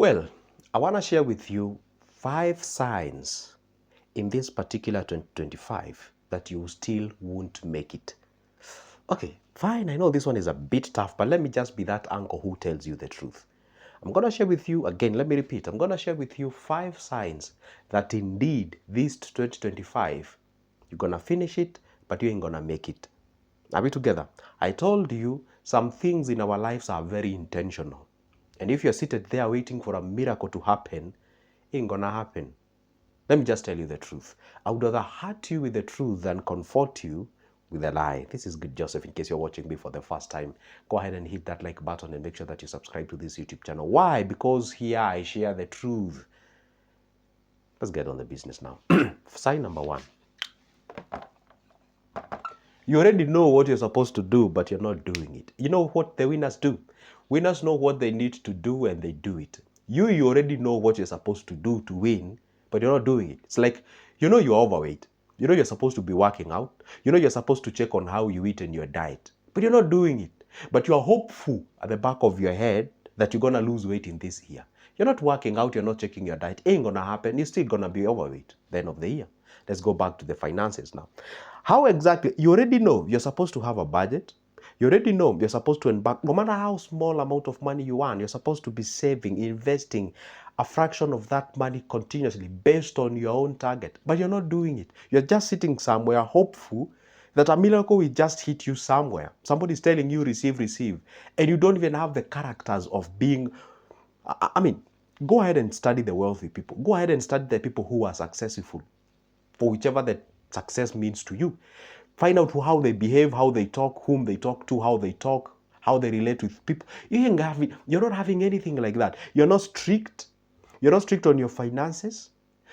Well, I want to share with you 5 signs in this particular 2025 that you still won't make it. Okay, fine, I know this one is a bit tough, but let me just be that uncle who tells you the truth. I'm going to share with you, again, let me repeat, I'm going to share with you 5 signs that indeed this 2025, you're going to finish it, but you ain't going to make it. Are we together? I told you some things in our lives are very intentional. And if you're seated there waiting for a miracle to happen, it ain't gonna happen. Let me just tell you the truth. I would rather hurt you with the truth than comfort you with a lie. This is good, Joseph. In case you're watching me for the first time, go ahead and hit that like button and make sure that you subscribe to this YouTube channel. Why? Because here I share the truth. Let's get on the business now. Sign number 1. You already know what you're supposed to do, but you're not doing it. You know what the winners do? Winners know what they need to do and they do it. You already know what you're supposed to do to win, but you're not doing it. It's like, you know you're overweight. You know you're supposed to be working out. You know you're supposed to check on how you eat and your diet, but you're not doing it. But you're hopeful at the back of your head that you're going to lose weight in this year. You're not working out, you're not checking your diet. It ain't going to happen. You're still going to be overweight at the end of the year. Let's go back to the finances now. How exactly? You already know you're supposed to have a budget. You already know you're supposed to embark, no matter how small amount of money you earn, you're supposed to be saving, investing a fraction of that money continuously based on your own target. But you're not doing it. You're just sitting somewhere hopeful that a miracle will just hit you somewhere. Somebody's telling you receive, receive. And you don't even have the characters of being, I mean, go ahead and study the wealthy people. Go ahead and study the people who are successful for whichever the success means to you. Find out how they behave, how they talk, whom they talk to, how they talk, how they relate with people. You're not having anything like that. You're not strict. You're not strict on your finances.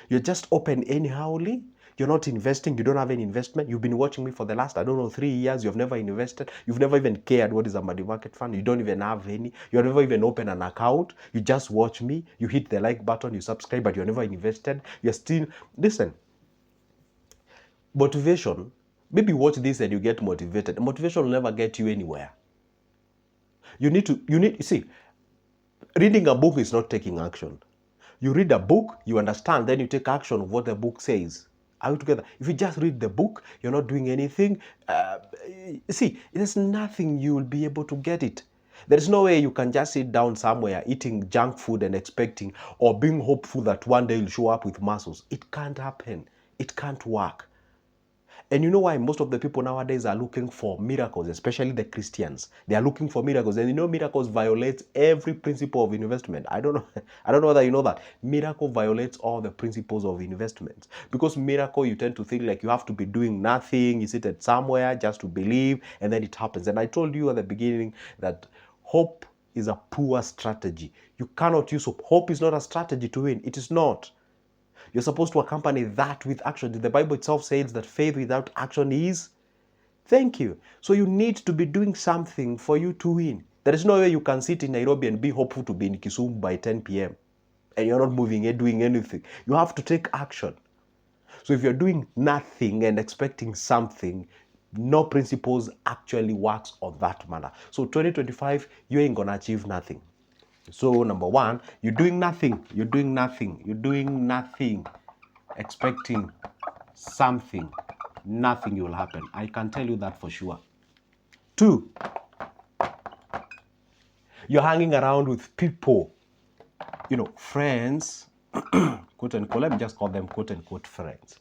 You're just open anyhowly. You're not investing. You don't have any investment. You've been watching me for the last, 3 years. You've never invested. You've never even cared what is a money market fund. You don't even have any. You've never even opened an account. You just watch me. You hit the like button. You subscribe, but you're never invested. You're still, listen, motivation, maybe watch this and you get motivated. Motivation will never get you anywhere. See, reading a book is not taking action. You read a book, you understand, then you take action of what the book says. Are we together? If you just read the book, you're not doing anything. See, there's nothing you will be able to get it. There is no way you can just sit down somewhere eating junk food and expecting or being hopeful that one day you'll show up with muscles. It can't happen. It can't work. And you know why most of the people nowadays are looking for miracles, especially the Christians. They are looking for miracles. And you know miracles violates every principle of investment. I don't know whether you know that. Miracle violates all the principles of investment. Because miracle, you tend to think like you have to be doing nothing. You sit at somewhere just to believe, and then it happens. And I told you at the beginning that hope is a poor strategy. You cannot use hope. Hope is not a strategy to win. It is not. You're supposed to accompany that with action. The Bible itself says that faith without action is thank you. So you need to be doing something for you to win. There is no way you can sit in Nairobi and be hopeful to be in Kisumu by 10 p.m. and you're not moving and doing anything. You have to take action. So if you're doing nothing and expecting something, no principles actually works on that manner. So 2025, you ain't gonna achieve nothing. So number 1, you're doing nothing. You're doing nothing. You're doing nothing. Expecting something. Nothing will happen. I can tell you that for sure. 2, you're hanging around with people, friends, quote unquote, let me just call them quote unquote friends.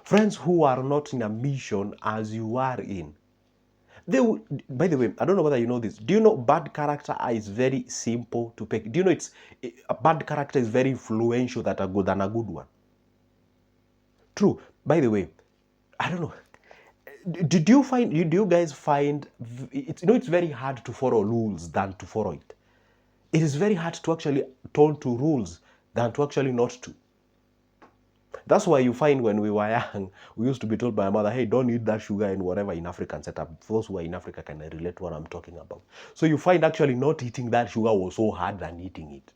Friends who are not in a mission as you are in. By the way, I don't know whether you know this. Do you know bad character is very simple to pick? Do you know a bad character is very influential than a good one? True. By the way, I don't know. Do you guys find it's very hard to follow rules than to follow it? It is very hard to actually turn to rules than to actually not to. That's why you find when we were young, we used to be told by our mother, hey, don't eat that sugar and whatever in African setup. Those who are in Africa can relate to what I'm talking about. So you find actually not eating that sugar was so hard than eating it.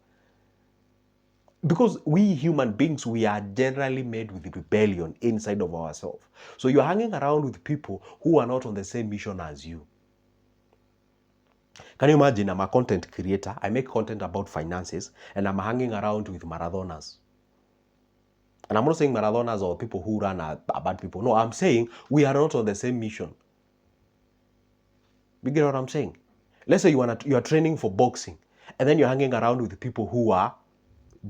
Because we human beings, we are generally made with rebellion inside of ourselves. So you're hanging around with people who are not on the same mission as you. Can you imagine I'm a content creator, I make content about finances, and I'm hanging around with marathoners. And I'm not saying marathoners or people who run are bad people. No, I'm saying we are not on the same mission. You get what I'm saying? Let's say you are training for boxing, and then you're hanging around with people who are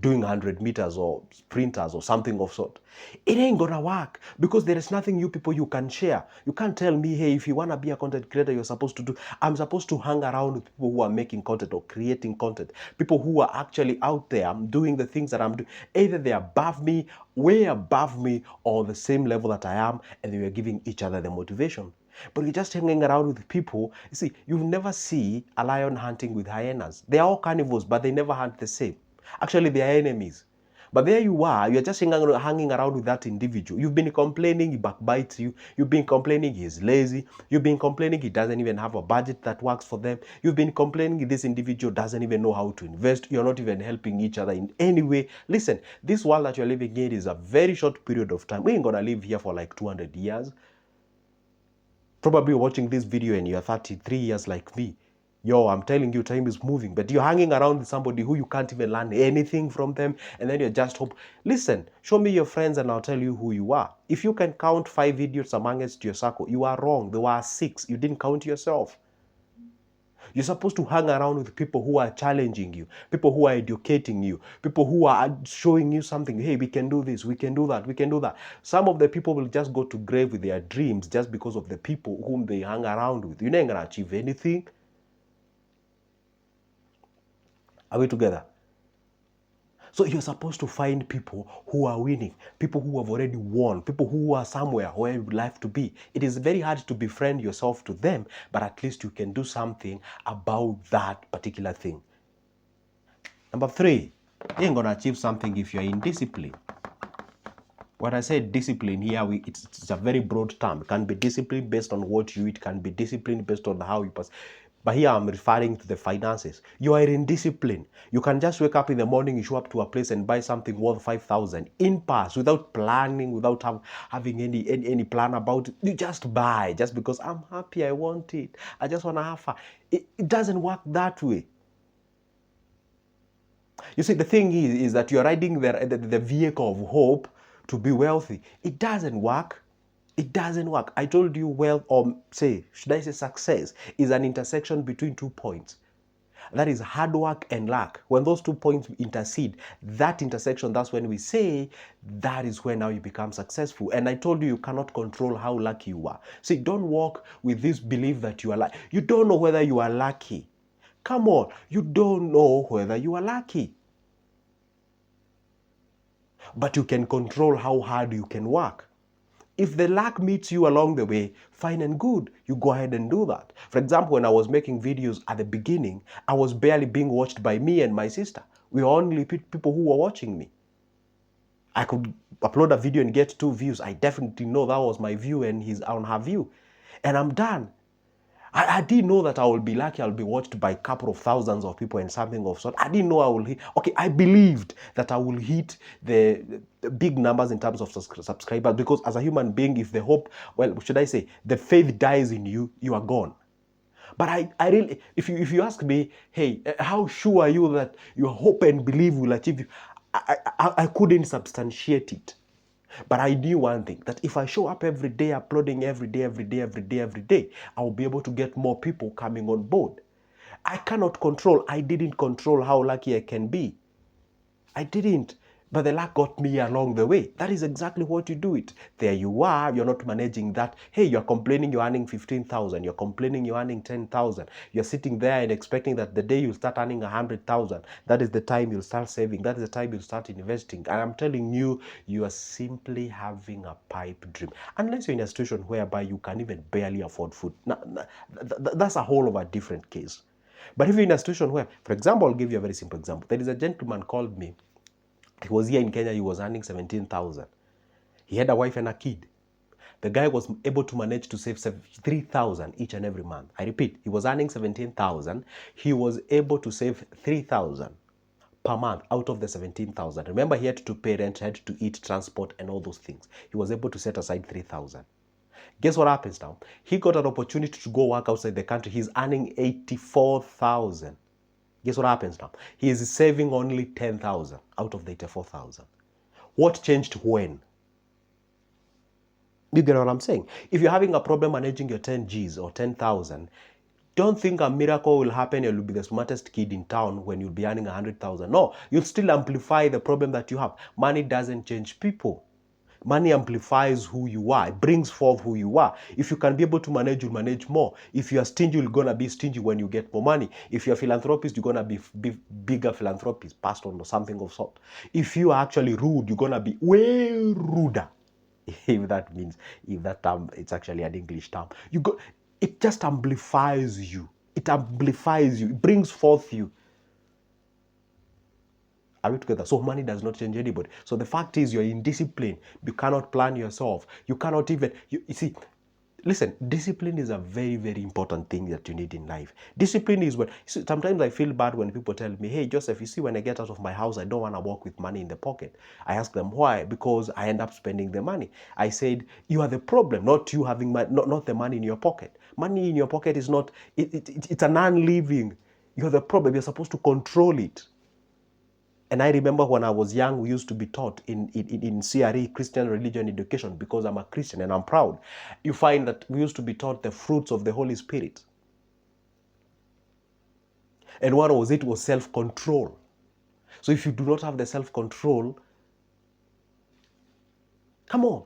doing 100 meters or sprinters or something of sort. It ain't gonna work because there is nothing you people you can share. You can't tell me, hey, if you wanna be a content creator, you're supposed to do. I'm supposed to hang around with people who are making content or creating content, people who are actually out there. I'm doing the things that I'm doing. Either they're above me, way above me, or the same level that I am, and they were giving each other the motivation. But you're just hanging around with people. You see, you'll never see a lion hunting with hyenas. They are all carnivores, but they never hunt the same. Actually, they are enemies. But there you are, you're just hanging around with that individual. You've been complaining he backbites you. You've been complaining he's lazy. You've been complaining he doesn't even have a budget that works for them. You've been complaining this individual doesn't even know how to invest. You're not even helping each other in any way. Listen, this world that you're living in is a very short period of time. We ain't gonna live here for like 200 years. Probably watching this video and you're 33 years like me. Yo, I'm telling you, time is moving, but you're hanging around with somebody who you can't even learn anything from them, and then you're just hope. Listen, show me your friends and I'll tell you who you are. If you can count 5 idiots amongst your circle, you are wrong. There were 6. You didn't count yourself. You're supposed to hang around with people who are challenging you, people who are educating you, people who are showing you something. Hey, we can do this, we can do that, we can do that. Some of the people will just go to grave with their dreams just because of the people whom they hang around with. You're not going to achieve anything. Are we together? So you're supposed to find people who are winning, people who have already won, people who are somewhere where you would like to be. It is very hard to befriend yourself to them, but at least you can do something about that particular thing. Number 3, you ain't gonna achieve something if you're indisciplined. When I say discipline here, it's a very broad term. It can be discipline based on what you eat, can be discipline based on how you pass. But here I'm referring to the finances. You are in discipline. You can just wake up in the morning, you show up to a place and buy something worth 5,000 in pass without planning, without having any plan about it. You just buy just because I'm happy, I want it. I just want to have fun. It doesn't work that way. You see, the thing is that you're riding the vehicle of hope to be wealthy. It doesn't work. It doesn't work. I told you wealth, or should I say success, is an intersection between 2 points. That is hard work and luck. When those 2 points intercede, that intersection, that's when we say that is when now you become successful. And I told you cannot control how lucky you are. See, don't walk with this belief that you are lucky. You don't know whether you are lucky. Come on, you don't know whether you are lucky. But you can control how hard you can work. If the luck meets you along the way, fine and good. You go ahead and do that. For example, when I was making videos at the beginning, I was barely being watched by me and my sister. We were only people who were watching me. I could upload a video and get 2 views. I definitely know that was my view and his on her view. And I'm done. I didn't know that I will be lucky. I'll be watched by a couple of thousands of people and something of sort. I didn't know I will hit. Okay, I believed that I will hit the big numbers in terms of subscribers, because as a human being, if the hope, well, should I say, the faith dies in you, you are gone. But I really, if you ask me, hey, how sure are you that your hope and belief will achieve you? I couldn't substantiate it. But I knew one thing, that if I show up every day, uploading every day, I will be able to get more people coming on board. I didn't control how lucky I can be. I didn't. But the luck got me along the way. That is exactly what you do it. There you are, you're not managing that. Hey, you're complaining you're earning 15,000. You're complaining you're earning 10,000. You're sitting there and expecting that the day you start earning 100,000, that is the time you'll start saving. That is the time you'll start investing. And I'm telling you, you are simply having a pipe dream. Unless you're in a situation whereby you can even barely afford food. That's a whole of a different case. But if you're in a situation where, for example, I'll give you a very simple example. There is a gentleman called me. He was here in Kenya, he was earning 17,000. He had a wife and a kid. The guy was able to manage to save 3,000 each and every month. I repeat, he was earning 17,000. He was able to save 3,000 per month out of the 17,000. Remember, he had to pay rent, had to eat, transport, and all those things. He was able to set aside 3,000. Guess what happens now? He got an opportunity to go work outside the country. He's earning 84,000. Guess what happens now? He is saving only 10,000 out of the 84,000. What changed when? You get what I'm saying? If you're having a problem managing your 10 G's or 10,000, don't think a miracle will happen. You'll be the smartest kid in town when you'll be earning 100,000. No, you'll still amplify the problem that you have. Money doesn't change people. Money amplifies who you are. It brings forth who you are. If you can be able to manage, you'll manage more. If you are stingy, you're going to be stingy when you get more money. If you're a philanthropist, you're going to be bigger philanthropist, passed on or something of sort. If you are actually rude, you're going to be way ruder. If that term, it's actually an English term. It just amplifies you. It amplifies you. It brings forth you. Are we together? So money does not change anybody. So the fact is you're indisciplined. You cannot plan yourself. You cannot even, you see, listen, discipline is a very, very important thing that you need in life. Discipline is when, sometimes I feel bad when people tell me, hey, Joseph, you see, when I get out of my house, I don't want to walk with money in the pocket. I ask them why? Because I end up spending the money. I said, you are the problem, not you having not the money in your pocket. Money in your pocket is not, it's a non-living. You're the problem. You're supposed to control it. And I remember when I was young, we used to be taught in CRE, Christian Religion Education, because I'm a Christian and I'm proud. You find that we used to be taught the fruits of the Holy Spirit. And one was it was self-control. So if you do not have the self-control, come on.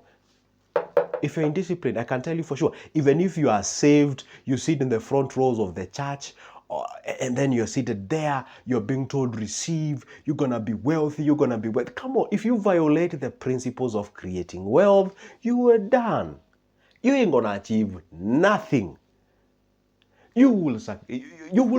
If you're indisciplined, I can tell you for sure, even if you are saved, you sit in the front rows of the church, and then you're seated there, you're being told receive, you're going to be wealthy, you're going to be wealthy. Come on, if you violate the principles of creating wealth, you are done. You ain't going to achieve nothing. You will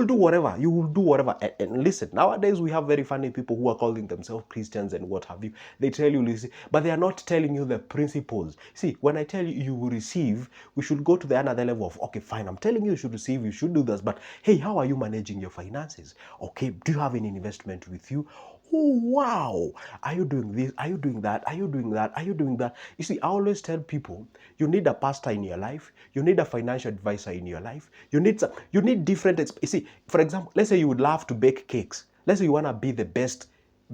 do whatever. You will do whatever. And listen, nowadays we have very funny people who are calling themselves Christians and what have you. They tell you, listen, but they are not telling you the principles. See, when I tell you you will receive, we should go to the another level of, okay, fine, I'm telling you you should receive, you should do this, but hey, how are you managing your finances? Okay, do you have any investment with you? Oh, wow. Are you doing this? Are you doing that? Are you doing that? Are you doing that? You see, I always tell people, you need a pastor in your life. You need a financial advisor in your life. You need different, you see, for example, let's say you would love to bake cakes. Let's say you want to be the best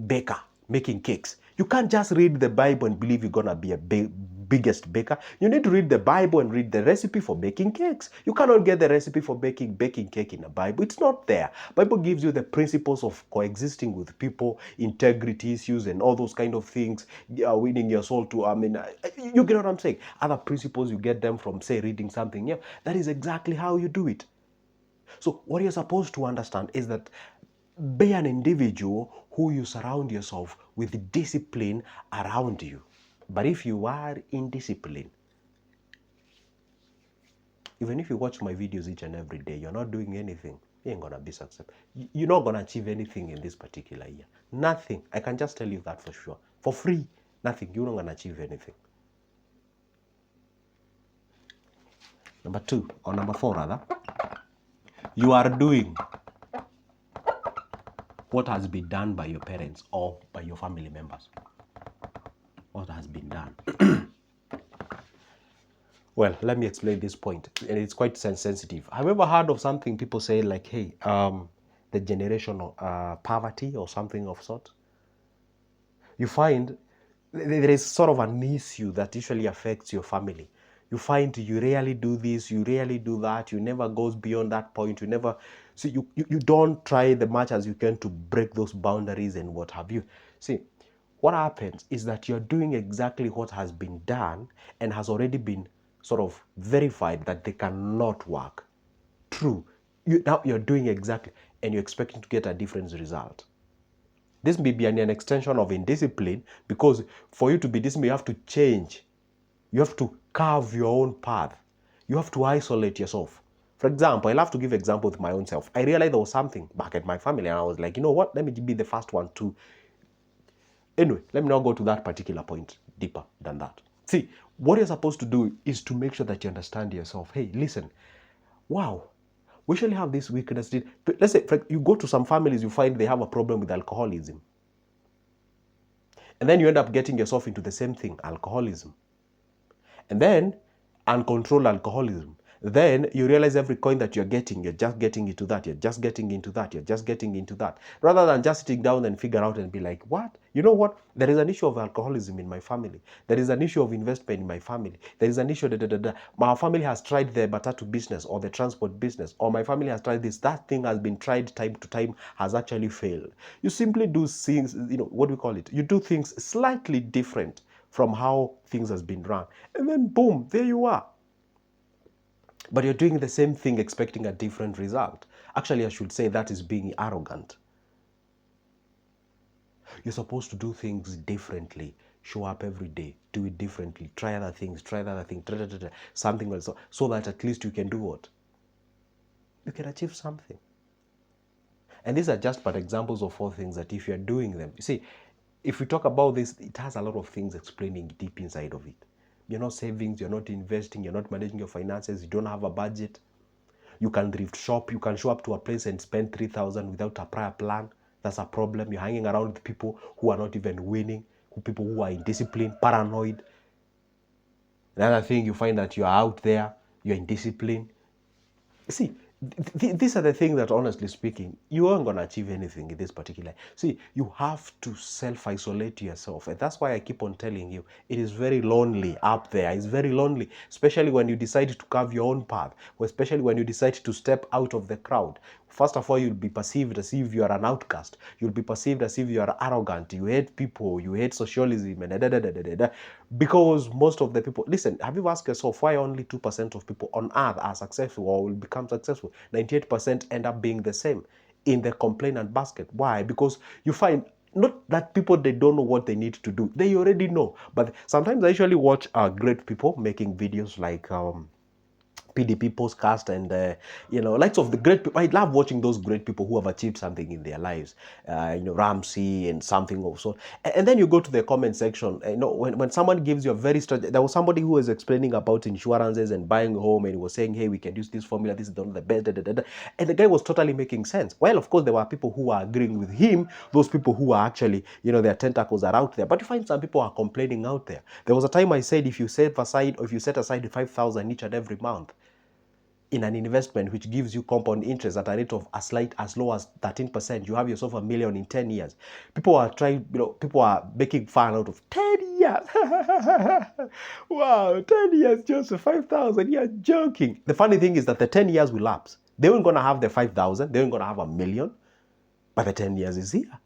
baker making cakes. You can't just read the Bible and believe you're going to be a biggest baker. You need to read the Bible and read the recipe for baking cakes. You cannot get the recipe for baking cake in the Bible. It's not there. Bible gives you the principles of coexisting with people, integrity issues, and all those kind of things, winning your soul to, you get what I'm saying? Other principles, you get them from, say, reading something. Yeah, that is exactly how you do it. So what you're supposed to understand is that be an individual who you surround yourself with discipline around you. But if you are indisciplined, even if you watch my videos each and every day, you're not doing anything, you ain't gonna be successful. You're not gonna achieve anything in this particular year. Nothing. I can just tell you that for sure. For free, nothing. You're not gonna achieve anything. Number 2, or number 4 rather, you are doing what has been done by your parents or by your family members. What has been done. Well, let me explain this point, and it's quite sensitive. Have you ever heard of something people say like, hey, the generational poverty or something of sort? You find there is sort of an issue that usually affects your family. You find you rarely do this, you rarely do that, you never goes beyond that point, you never, so you don't try the much as you can to break those boundaries and what have you. See, what happens is that you're doing exactly what has been done and has already been sort of verified that they cannot work. True. Now you're doing exactly, and you're expecting to get a different result. This may be an extension of indiscipline, because for you to be disciplined, you have to change. You have to carve your own path. You have to isolate yourself. For example, I love to give example with my own self. I realized there was something back at my family, and I was like, you know what? Let me be the first one to. Anyway, let me not go to that particular point deeper than that. See, what you're supposed to do is to make sure that you understand yourself. Hey, listen, wow, we usually have this weakness. Let's say you go to some families, you find they have a problem with alcoholism. And then you end up getting yourself into the same thing, alcoholism. And then uncontrolled alcoholism, then you realize every coin that you're just getting into that, you're just getting into that, you're just getting into that. Rather than just sitting down and figure out and be like, what? You know what? There is an issue of alcoholism in my family. There is an issue of investment in my family. There is an issue, My family has tried the matatu business or the transport business, or my family has tried this. That thing has been tried time to time, has actually failed. You simply do things, what do we call it? You do things slightly different from how things has been run. And then boom, there you are. But you're doing the same thing expecting a different result. Actually, I should say that is being arrogant. You're supposed to do things differently. Show up every day. Do it differently. Try other things. Something else. So that at least you can do what? You can achieve something. And these are just but examples of 4 things that if you're doing them, you see, if we talk about this, it has a lot of things explaining deep inside of it. You're not savings, you're not investing, you're not managing your finances, you don't have a budget. You can thrift shop, you can show up to a place and spend 3,000 without a prior plan. That's a problem. You're hanging around with people who are not even winning, people who are indisciplined, paranoid. Another thing, you find that you're out there, you're indisciplined. See, these are the things that, honestly speaking, you aren't going to achieve anything in this particular. See, you have to self-isolate yourself. And that's why I keep on telling you, it is very lonely up there. It's very lonely, especially when you decide to carve your own path, or especially when you decide to step out of the crowd. First of all, you'll be perceived as if you are an outcast. You'll be perceived as if you are arrogant. You hate people. You hate socialism. And because most of the people, listen, have you asked yourself why only 2% of people on earth are successful or will become successful? 98% end up being the same in the complainant basket. Why? Because you find not that people, they don't know what they need to do. They already know. But sometimes I usually watch great people making videos like PDP postcast and likes of the great people. I love watching those great people who have achieved something in their lives. Ramsey and something of so. And then you go to the comment section. When someone gives you a very there was somebody who was explaining about insurances and buying a home, and he was saying, hey, we can use this formula. This is the best. And the guy was totally making sense. Well, of course, there were people who are agreeing with him. Those people who are actually, their tentacles are out there. But you find some people are complaining out there. There was a time I said, if you set aside 5,000 each and every month in an investment which gives you compound interest at a rate of as low as 13%, you have yourself $1 million in 10 years. People are people are making fun out of 10 years. Wow, 10 years just for 5,000. You're joking. The funny thing is that the 10 years will lapse. They weren't going to have the 5,000. They weren't going to have $1 million. But the 10 years is here.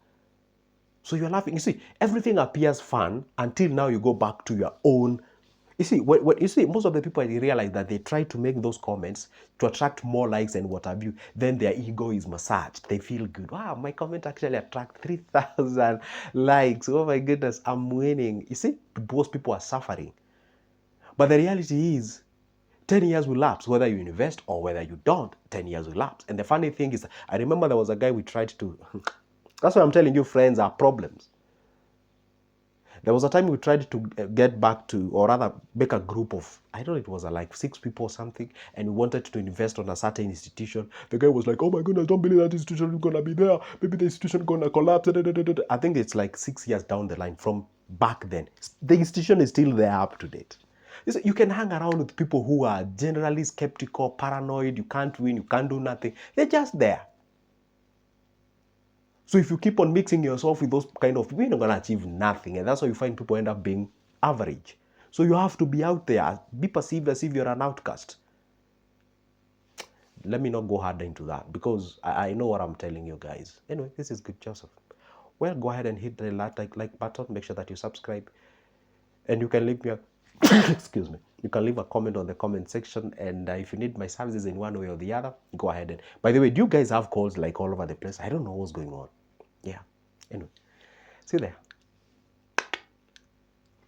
So you're laughing. You see, everything appears fun until now you go back to your own. You see, most of the people, they realize that they try to make those comments to attract more likes and what have you. Then their ego is massaged. They feel good. Wow, my comment actually attract 3,000 likes. Oh my goodness, I'm winning. You see, most people are suffering. But the reality is, 10 years will lapse, whether you invest or whether you don't. 10 years will lapse. And the funny thing is, I remember there was a guy we tried to. That's why I'm telling you, friends are problems. There was a time we tried to get back to, or rather make a group of, I don't know, it was like 6 people or something, and we wanted to invest on a certain institution. The guy was like, oh my goodness, don't believe that institution is going to be there. Maybe the institution is going to collapse. I think it's like 6 years down the line from back then. The institution is still there up to date. You can hang around with people who are generally skeptical, paranoid, you can't win, you can't do nothing. They're just there. So if you keep on mixing yourself with those kind of people, you're not going to achieve nothing. And that's why you find people end up being average. So you have to be out there, be perceived as if you're an outcast. Let me not go harder into that because I know what I'm telling you guys. Anyway, this is Good Joseph. Well, go ahead and hit the like button. Make sure that you subscribe. And you can leave me a excuse me. You can leave a comment on the comment section. And if you need my services in one way or the other, go ahead. And by the way, do you guys have calls like all over the place? I don't know what's going on. Yeah. Anyway, see you there.